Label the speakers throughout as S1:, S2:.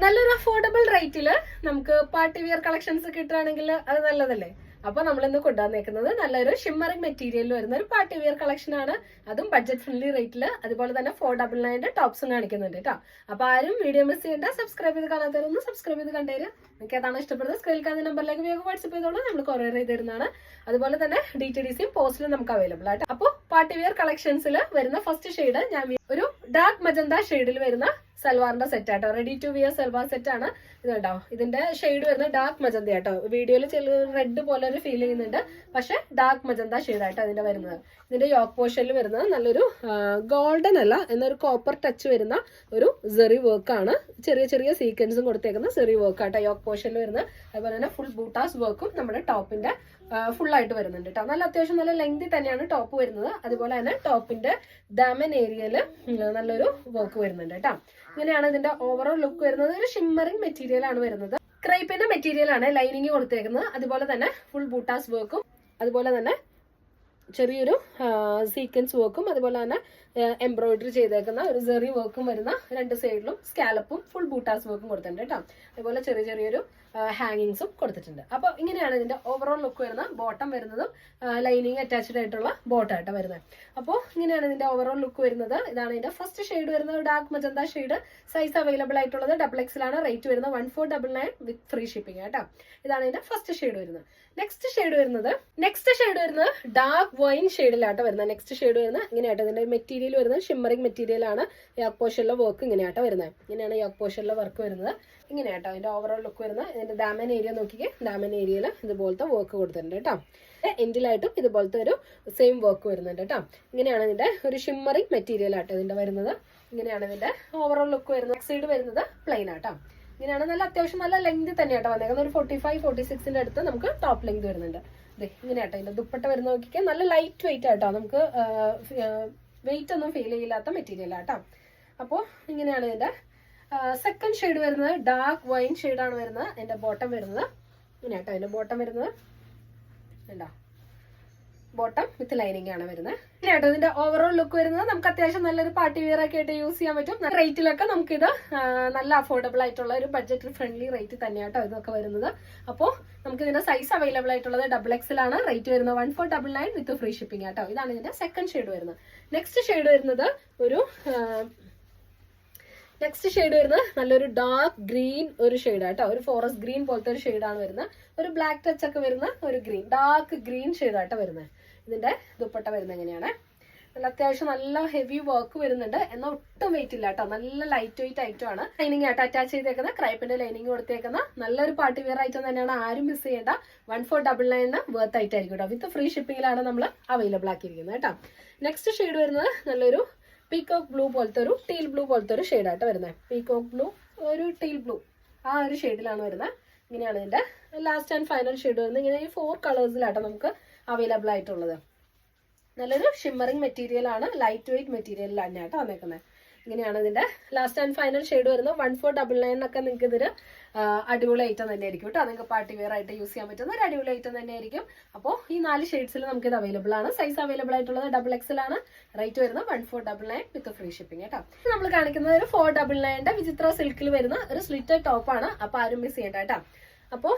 S1: നല്ലൊരു അഫോർഡബിൾ റേറ്റില് നമുക്ക് party wear collections കിട്ടുകയാണെങ്കിൽ അത് നല്ലതല്ലേ. അപ്പൊ നമ്മൾ ഇന്ന് കൊണ്ടുവന്നേക്കുന്നത് നല്ലൊരു ഷിമ്മറിംഗ് മെറ്റീരിയലിൽ വരുന്ന ഒരു പാർട്ടി വിയർ കളക്ഷൻ ആണ്. അതും ബഡ്ജറ്റ് ഫ്രണ്ട്ലി റേറ്റില്. അതുപോലെ തന്നെ 499 ടോപ്സും കാണിക്കുന്നുണ്ട് കേട്ടോ. അപ്പൊ ആരും വീഡിയോ മിസ് ചെയ്യേണ്ട. സബ്സ്ക്രൈബ് ചെയ്ത് കാണാത്തവരൊന്ന് സബ്സ്ക്രൈബ് ചെയ്ത് കണ്ടേര്. നിങ്ങൾക്ക് ഏതാണ് ഇഷ്ടപ്പെടുന്നത് സ്ക്രീനിൽ കാണുന്ന നമ്പറിലേക്ക് വേഗം വാട്സ്ആപ്പ് ചെയ്തോളൂ. നമ്മൾ കൊറിയർ ചെയ്ത് തരുന്നതാണ്. അതുപോലെ തന്നെ DTDCയും പോസ്റ്റിലും നമുക്ക് അവൈലബിൾ ആയിട്ട്. അപ്പോൾ പാർട്ടി വിയർ കളക്ഷൻസിൽ വരുന്ന ഫസ്റ്റ് ഷെയ്ഡ് ഞാൻ ഒരു ഡാർക്ക് മജന്ത ഷെയ്ഡിൽ വരുന്ന സൽവാറിന്റെ സെറ്റ് ആട്ടോ. Ready to wear salwar set ആണ് ഇത് കേട്ടോ. ഇതിന്റെ ഷെയ്ഡ് വരുന്നത് ഡാർക്ക് മജന്ത ആട്ടോ. വീഡിയോയിൽ ചില റെഡ് പോലെ ഒരു ഫീൽ ചെയ്യുന്നുണ്ട്, പക്ഷെ ഡാർക്ക് മജന്ത ഷെയ്ഡ് ആട്ടോ ഇതിന്റെ വരുന്നത്. ഇതിന്റെ യോക്ക് പോർഷനിൽ വരുന്നത് നല്ലൊരു ഗോൾഡൻ അല്ല എന്നൊരു കോപ്പർ ടച്ച് വരുന്ന ഒരു സെറി വർക്ക് ആണ്. ചെറിയ ചെറിയ സീക്വൻസും കൊടുത്തേക്കുന്ന സെറി വർക്ക് ആട്ടോ യോക്ക് പോർഷനിൽ വരുന്നത്. അതുപോലെ തന്നെ ഫുൾ ബൂട്ടാസ് വർക്കും നമ്മുടെ ടോപ്പിന്റെ ഫുൾ ആയിട്ട് വരുന്നുണ്ട് കേട്ടോ. നല്ല അത്യാവശ്യം നല്ല ലെങ്തി തന്നെയാണ് ടോപ്പ് വരുന്നത്. അതുപോലെ തന്നെ ടോപ്പിന്റെ ദാമൻ ഏരിയയില് നല്ലൊരു വർക്ക് വരുന്നുണ്ട് കേട്ടോ. ഇങ്ങനെയാണ് ഇതിന്റെ ഓവറോൾ ലുക്ക് വരുന്നത്. ഒരു ഷിമ്മറിംഗ് മെറ്റീരിയൽ ആണ് വരുന്നത്. ക്രൈപ്പിന്റെ മെറ്റീരിയൽ ആണ് ലൈനിങ് കൊടുത്തേക്കുന്നത്. അതുപോലെ തന്നെ ഫുൾ ബൂട്ടാസ് വർക്കും അതുപോലെ തന്നെ ചെറിയൊരു സീക്വൻസ് വർക്കും അതുപോലെ തന്നെ എംബ്രോയിഡറി ചെയ്തേക്കുന്ന ഒരു സെറി വർക്കും വരുന്ന രണ്ട് സൈഡിലും സ്കാലപ്പും ഫുൾ ബൂട്ടാസ് വർക്കും കൊടുത്തിട്ടുണ്ട് കേട്ടോ. അതുപോലെ ചെറിയ ചെറിയൊരു ഹാങ്ങിങ്സും കൊടുത്തിട്ടുണ്ട്. അപ്പൊ ഇങ്ങനെയാണ് ഇതിന്റെ ഓവറോൾ ലുക്ക് വരുന്നത്. ബോട്ടം വരുന്നതും ലൈനിങ് അറ്റാച്ച്ഡ് ആയിട്ടുള്ള ബോട്ടം ആയിട്ട് വരുന്നത്. അപ്പോൾ ഇങ്ങനെയാണ് ഇതിന്റെ ഓവറോൾ ലുക്ക് വരുന്നത്. ഇതാണ് ഇതിന്റെ ഫസ്റ്റ് ഷെയ്ഡ് വരുന്നത് dark magenta shade. Size available ആയിട്ടുള്ളത് XXL ആണ്. റേറ്റ് വരുന്നത് 1499 വിത്ത് ഫ്രീ ഷിപ്പിംഗ് കേട്ടോ. ഇതാണ് ഇതിന്റെ ഫസ്റ്റ് ഷെയ്ഡ് വരുന്നത്. നെക്സ്റ്റ് ഷെയ്ഡ് വരുന്നത് ഡാർക്ക് വൈൻ ഷെയ്ഡിലാട്ടോ വരുന്നത്. നെക്സ്റ്റ് ഷെയ്ഡ് വരുന്നത് ഇങ്ങനെയാട്ടോ. ഇതിന്റെ മെറ്റീരിയൽ വരുന്നത് ഷിമ്മറിംഗ് മെറ്റീരിയൽ ആണ്. യോക്ക് പോർഷനിലെ വർക്ക് ഇങ്ങനെയാട്ടോ വരുന്നത്. ഇങ്ങനെയാണ് യോക്ക് പോർഷനിലെ വർക്ക് വരുന്നത്. ഇങ്ങനെയാട്ടോ ഇതിന്റെ ഓവറോൾ ലുക്ക് വരുന്നത്. ഇതിന്റെ ഡാമൻ ഏരിയ നോക്കിക്കേ. ഡാമൻ ഏരിയയിൽ ഇതുപോലത്തെ വർക്ക് കൊടുത്തിട്ടുണ്ട് കേട്ടോ. എൻഡിലായിട്ടും ഇതുപോലത്തെ ഒരു സെയിം വർക്ക് വരുന്നുണ്ട് കേട്ടോ. ഇങ്ങനെയാണ് ഇതിന്റെ ഒരു ഷിമ്മറിംഗ് മെറ്റീരിയൽ ആട്ടോ ഇതിന്റെ വരുന്നത്. ഇങ്ങനെയാണ് ഇതിന്റെ ഓവറോൾ ലുക്ക് വരുന്നത്. സൈഡ് വരുന്നത് പ്ലെയിൻ ആട്ടോ. ഇങ്ങനെയാണ് നല്ല അത്യാവശ്യം നല്ല ലെങ്ത് തന്നെയാട്ടോ വന്നേക്കുന്നത്. ഒരു 45-46 അടുത്ത് നമുക്ക് ടോപ്പ് ലെങ്ത് വരുന്നുണ്ട്. ഇങ്ങനെയാട്ടോ ഇതിന്റെ ദുപ്പട്ട വരുന്ന നോക്കിക്കാൻ നല്ല ലൈറ്റ് വെയിറ്റ് ആട്ടോ. നമുക്ക് വെയിറ്റ് ഒന്നും ഫീൽ ചെയ്യില്ലാത്ത മെറ്റീരിയൽ ആട്ടോ. അപ്പോൾ ഇങ്ങനെയാണ് ഇതിന്റെ സെക്കൻഡ് ഷെയ്ഡ് വരുന്നത്. ഡാർക്ക് വൈൻ ഷെയ്ഡാണ് വരുന്നത്. അതിന്റെ ബോട്ടം വരുന്നത് ഇങ്ങനെയാട്ടോ. അതിന്റെ ബോട്ടം വരുന്നത് ഉണ്ടോ, ബോട്ടം വിത്ത് ലൈനിങ് ആണ് വരുന്നത്. ഇങ്ങനെയാട്ടോ ഇതിന്റെ ഓവറോൾ ലുക്ക് വരുന്നത്. നമുക്ക് അത്യാവശ്യം നല്ലൊരു പാർട്ടി വിയർ ഒക്കെ ആയിട്ട് യൂസ് ചെയ്യാൻ പറ്റും. റേറ്റിലൊക്കെ നമുക്കിത് നല്ല അഫോർഡബിൾ ആയിട്ടുള്ള ഒരു ബഡ്ജറ്റ് ഫ്രണ്ട്ലി റേറ്റ് തന്നെയാട്ടോ ഇതൊക്കെ വരുന്നത്. അപ്പോൾ നമുക്ക് ഇതിന്റെ സൈസ് അവൈലബിൾ ആയിട്ടുള്ളത് XXL ആണ്. റേറ്റ് വരുന്നത് 1499 വിത്ത് ഫ്രീ ഷിപ്പിംഗ് ആട്ടോ. ഇതാണ് ഇതിന്റെ സെക്കൻഡ് ഷെയ്ഡ് വരുന്നത്. നെക്സ്റ്റ് ഷെയ്ഡ് വരുന്നത് നല്ലൊരു ഡാർക്ക് ഗ്രീൻ ഒരു ഷെയ്ഡ് ആട്ടോ. ഒരു ഫോറസ്റ്റ് ഗ്രീൻ പോലത്തെ ഒരു ഷെയ്ഡാണ് വരുന്നത്. ഒരു ബ്ലാക്ക് ടച്ച് ഒക്കെ വരുന്ന ഒരു ഗ്രീൻ, ഡാർക്ക് ഗ്രീൻ ഷെയ്ഡാട്ടോ വരുന്നത്. ഇതിന്റെ ദുപ്പട്ട വരുന്നത് എങ്ങനെയാണ്. നല്ല അത്യാവശ്യം നല്ല ഹെവി വർക്ക് വരുന്നുണ്ട്. എന്നാൽ ഒട്ടും വെയിറ്റ് ഇല്ല കേട്ടോ. നല്ല ലൈറ്റ് വെയിറ്റ് ഐറ്റം ആണ്. ലൈനിങ് ആയിട്ട് അറ്റാച്ച് ചെയ്തേക്കുന്ന ക്രൈപ്പിന്റെ ലൈനിങ് കൊടുത്തേക്കുന്ന നല്ലൊരു പാർട്ടി വിയർ ഐറ്റം തന്നെയാണ്. ആരും മിസ് ചെയ്യേണ്ട. 1499 വർത്ത് ആയിട്ടായിരിക്കും കേട്ടോ. വിത്ത് ഫ്രീ ഷിപ്പിംഗിലാണ് നമ്മൾ അവൈലബിൾ ആക്കിയിരിക്കുന്നത് കേട്ടോ. നെക്സ്റ്റ് ഷെയ്ഡ് വരുന്നത് നല്ലൊരു പീകോക്ക് ബ്ലൂ പോലത്തെ ഒരു ടീൽ ബ്ലൂ പോലത്തെ ഒരു ഷെയ്ഡായിട്ട് വരുന്നത്. പീകോക്ക് ബ്ലൂ ഒരു ടീൽ ബ്ലൂ ആ ഒരു ഷെയ്ഡിലാണ് വരുന്നത്. ഇങ്ങനെയാണ് ഇതിന്റെ ലാസ്റ്റ് ആൻഡ് ഫൈനൽ ഷെയ്ഡ് വരുന്നത്. ഇങ്ങനെ ഈ 4 കളേഴ്സിലാട്ടോ നമുക്ക് അവൈലബിൾ ആയിട്ടുള്ളത്. നല്ലൊരു ഷിമ്മറിംഗ് മെറ്റീരിയൽ ആണ്. ലൈറ്റ് വെയിറ്റ് മെറ്റീരിയലിലാണ് കേട്ടോ വന്നേക്കുന്നത്. ഇങ്ങനെയാണ് ഇതിന്റെ ലാസ്റ്റ് ആൻഡ് ഫൈനൽ ഷെയ്ഡ് വരുന്നത്. 1499 ഒക്കെ നിങ്ങൾക്ക് ഇതിന് അടിപൊളി ഐറ്റം തന്നെ ആയിരിക്കും കേട്ടോ. നിങ്ങൾക്ക് പാർട്ടി വെയർ ആയിട്ട് യൂസ് ചെയ്യാൻ പറ്റുന്ന ഒരു അടിപൊളി ഐറ്റം തന്നെ ആയിരിക്കും. അപ്പോൾ ഈ 4 ഷെയ്ഡ്സിൽ നമുക്ക് ഇത് അവൈലബിൾ ആണ്. സൈസ് അവൈലബിൾ ആയിട്ടുള്ളത് XXL ആണ്. റേറ്റ് വരുന്നത് 1499 വിത്ത് ഫ്രീ ഷിപ്പിംഗ് കേട്ടോ. നമ്മൾ കാണിക്കുന്നത് ഒരു 499 വിചിത്ര സിൽക്കിൽ വരുന്ന ഒരു സ്ലിറ്റഡ് ടോപ്പ് ആണ്. അപ്പൊ ആരും മിസ് ചെയ്യണ്ട കേട്ടോ. അപ്പോൾ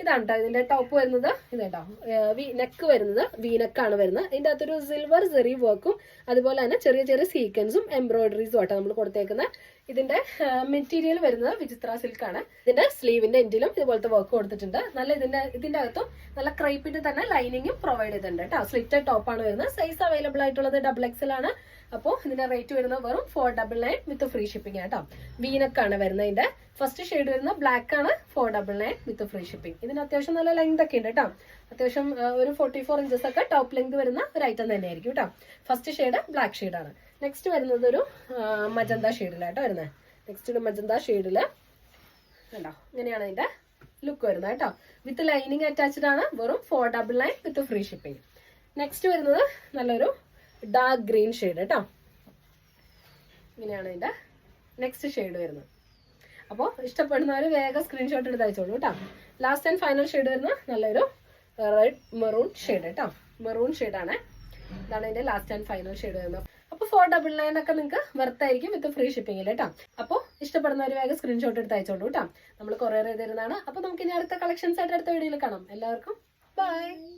S1: ഇതാണ് കേട്ടോ ഇതിന്റെ ടോപ്പ് വരുന്നത്. ഇത് കേട്ടോ നെക്ക് വരുന്നത് വീനെക്കാണ് വരുന്നത്. ഇതിന്റെ അകത്തൊരു സിൽവർ സെറി വർക്കും അതുപോലെ തന്നെ ചെറിയ ചെറിയ സീക്വൻസും എംബ്രോയിഡറീസും ആട്ടോ നമ്മൾ കൊടുത്തേക്കുന്നത്. ഇതിന്റെ മെറ്റീരിയൽ വരുന്നത് വിചിത്ര സിൽക്ക് ആണ്. ഇതിന്റെ സ്ലീവിന്റെ എൻഡിലും ഇതുപോലത്തെ വർക്ക് കൊടുത്തിട്ടുണ്ട്. നല്ല ഇതിന്റെ അകത്തും നല്ല ക്രൈപ്പിന്റെ തന്നെ ലൈനിങ്ങും പ്രൊവൈഡ് ചെയ്തിട്ടുണ്ട് കേട്ടോ. സ്ലിറ്റഡ് ടോപ്പ് ആണ് വരുന്നത്. സൈസ് അവൈലബിൾ ആയിട്ടുള്ളത് XXL ആണ്. അപ്പോൾ ഇതിന്റെ റേറ്റ് വരുന്നത് വെറും 499 വിത്ത് ഫ്രീ ഷിപ്പിംഗ് കേട്ടോ. വീനക്കാണ് വരുന്നത്. ഇതിന്റെ ഫസ്റ്റ് ഷെയ്ഡ് വരുന്നത് ബ്ലാക്ക് ആണ്. 499 വിത്ത് ഫ്രീ ഷിപ്പിംഗ്. ഇതിന് അത്യാവശ്യം നല്ല ലെങ്ത് ഒക്കെ ഉണ്ട് കേട്ടോ. അത്യാവശ്യം ഒരു 44 ഇഞ്ചസ് ഒക്കെ ടോപ്പ് ലെങ്ത് വരുന്ന ഒരു ഐറ്റം തന്നെ ആയിരിക്കും കേട്ടോ. ഫസ്റ്റ് ഷെയ്ഡ് ബ്ലാക്ക് ഷെയ്ഡാണ്. നെക്സ്റ്റ് വരുന്നത് ഒരു മജന്ത ഷെയ്ഡിലാട്ടോ വരുന്നത്. നെക്സ്റ്റ് മജന്ത ഷെയ്ഡില് കണ്ടോ ഇങ്ങനെയാണ് ഇതിന്റെ ലുക്ക് വരുന്നത് കേട്ടോ. വിത്ത് ലൈനിങ് അറ്റാച്ച്ഡ് ആണ്. വെറും 499 വിത്ത് ഫ്രീ ഷിപ്പിംഗ്. നെക്സ്റ്റ് വരുന്നത് നല്ലൊരു ഡാർക്ക് ഗ്രീൻ ഷെയ്ഡ് കേട്ടോ. ഇങ്ങനെയാണ് ഇതിന്റെ നെക്സ്റ്റ് ഷെയ്ഡ് വരുന്നത്. അപ്പോൾ ഇഷ്ടപ്പെടുന്നവർ വേഗം സ്ക്രീൻഷോട്ട് എടുത്ത് അയച്ചോളൂ കേട്ടോ. ലാസ്റ്റ് ആൻഡ് ഫൈനൽ ഷെയ്ഡ് വരുന്നത് നല്ലൊരു റെഡ് മെറൂൺ ഷെയ്ഡ് കേട്ടോ. മെറൂൺ ഷെയ്ഡാണ്. ഇതാണ് ഇതിന്റെ ലാസ്റ്റ് ആൻഡ് ഫൈനൽ ഷെയ്ഡ് വരുന്നത്. 499 ഒക്കെ നിങ്ങൾക്ക് വെർത്തായിരിക്കും വിത്ത് ഫ്രീ ഷിപ്പിംഗിൽ കേട്ടോ. അപ്പോൾ ഇഷ്ടപ്പെടുന്നവർ വേഗം സ്ക്രീൻഷോട്ട് എടുത്ത് അയച്ചോളൂ കേട്ടോ. നമ്മൾ കൊറിയർ ചെയ്തിരുന്നതാണ്. അപ്പോൾ നമുക്ക് ഇനി അടുത്ത കളക്ഷൻസ് ആയിട്ട് അടുത്ത വീഡിയോയിൽ കാണാം. എല്ലാവർക്കും ബൈ.